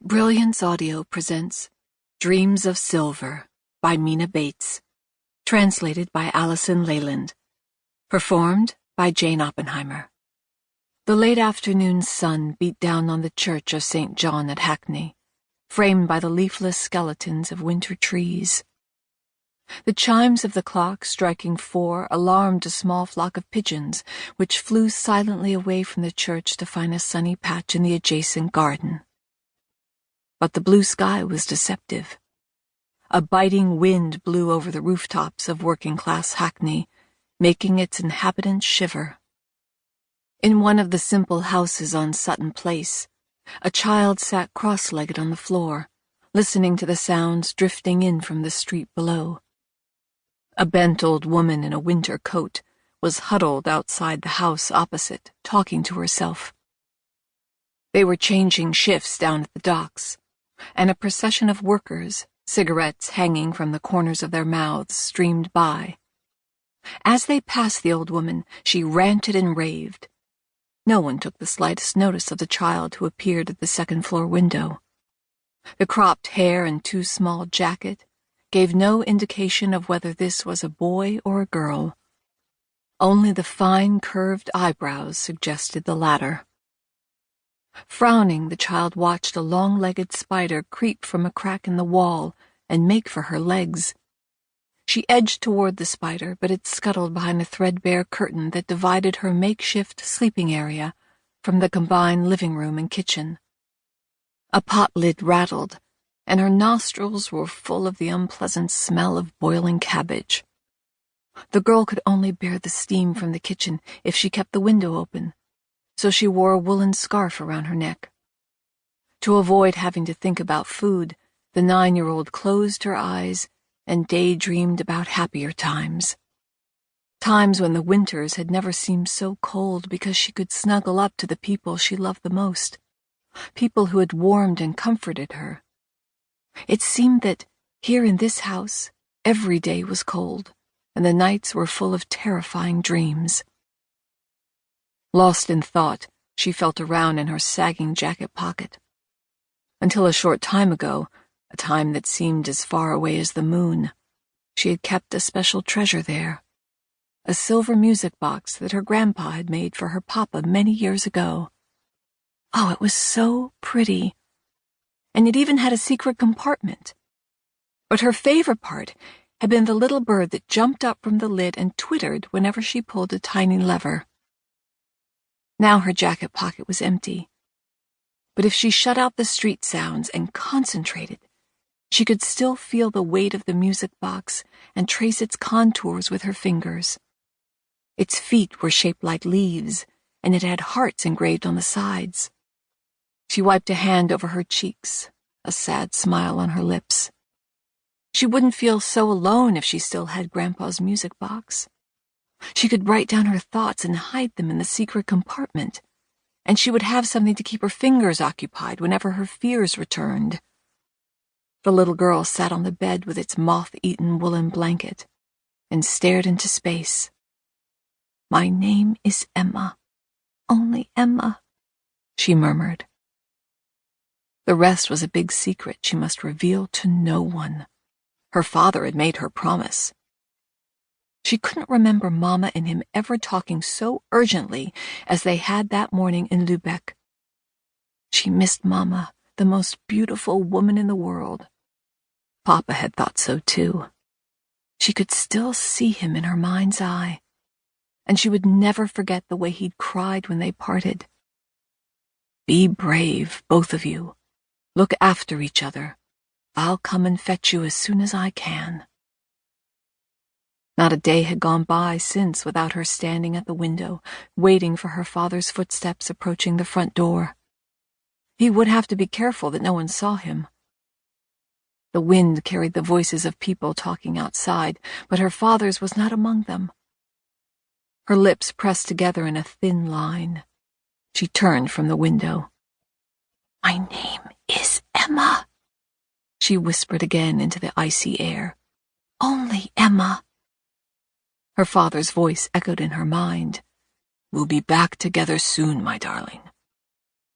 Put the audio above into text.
Brilliance Audio presents Dreams of Silver by Mina Baites, translated by Alison Leyland, performed by Jane Oppenheimer. The late afternoon sun beat down on the church of St. John at Hackney, framed by the leafless skeletons of winter trees. The chimes of the clock striking 4 alarmed a small flock of pigeons which flew silently away from the church to find a sunny patch in the adjacent garden. But the blue sky was deceptive. A biting wind blew over the rooftops of working-class Hackney, making its inhabitants shiver. In one of the simple houses on Sutton Place, a child sat cross-legged on the floor, listening to the sounds drifting in from the street below. A bent old woman in a winter coat was huddled outside the house opposite, talking to herself. They were changing shifts down at the docks, and a procession of workers, cigarettes hanging from the corners of their mouths, streamed by. As they passed the old woman, she ranted and raved. No one took the slightest notice of the child who appeared at the second-floor window. The cropped hair and too small jacket gave no indication of whether this was a boy or a girl. Only the fine, curved eyebrows suggested the latter. Frowning, the child watched a long-legged spider creep from a crack in the wall and make for her legs. She edged toward the spider, but it scuttled behind a threadbare curtain that divided her makeshift sleeping area from the combined living room and kitchen. A pot lid rattled, and her nostrils were full of the unpleasant smell of boiling cabbage. The girl could only bear the steam from the kitchen if she kept the window open, so she wore a woolen scarf around her neck. To avoid having to think about food, the 9-year-old closed her eyes and daydreamed about happier times. Times when the winters had never seemed so cold because she could snuggle up to the people she loved the most, people who had warmed and comforted her. It seemed that here in this house, every day was cold, and the nights were full of terrifying dreams. Lost in thought, she felt around in her sagging jacket pocket. Until a short time ago, a time that seemed as far away as the moon, she had kept a special treasure there, a silver music box that her grandpa had made for her papa many years ago. Oh, it was so pretty, and it even had a secret compartment. But her favorite part had been the little bird that jumped up from the lid and twittered whenever she pulled a tiny lever. Now her jacket pocket was empty, but if she shut out the street sounds and concentrated, she could still feel the weight of the music box and trace its contours with her fingers. Its feet were shaped like leaves, and it had hearts engraved on the sides. She wiped a hand over her cheeks, a sad smile on her lips. She wouldn't feel so alone if she still had Grandpa's music box. She could write down her thoughts and hide them in the secret compartment, and she would have something to keep her fingers occupied whenever her fears returned. The little girl sat on the bed with its moth-eaten woolen blanket and stared into space. "My name is Emma, only Emma," she murmured. The rest was a big secret she must reveal to no one. Her father had made her promise. She couldn't remember Mama and him ever talking so urgently as they had that morning in Lübeck. She missed Mama, the most beautiful woman in the world. Papa had thought so too. She could still see him in her mind's eye, and she would never forget the way he'd cried when they parted. "Be brave, both of you. Look after each other. I'll come and fetch you as soon as I can." Not a day had gone by since without her standing at the window, waiting for her father's footsteps approaching the front door. He would have to be careful that no one saw him. The wind carried the voices of people talking outside, but her father's was not among them. Her lips pressed together in a thin line. She turned from the window. "My name is Emma," she whispered again into the icy air. "Only Emma." Her father's voice echoed in her mind. "We'll be back together soon, my darling."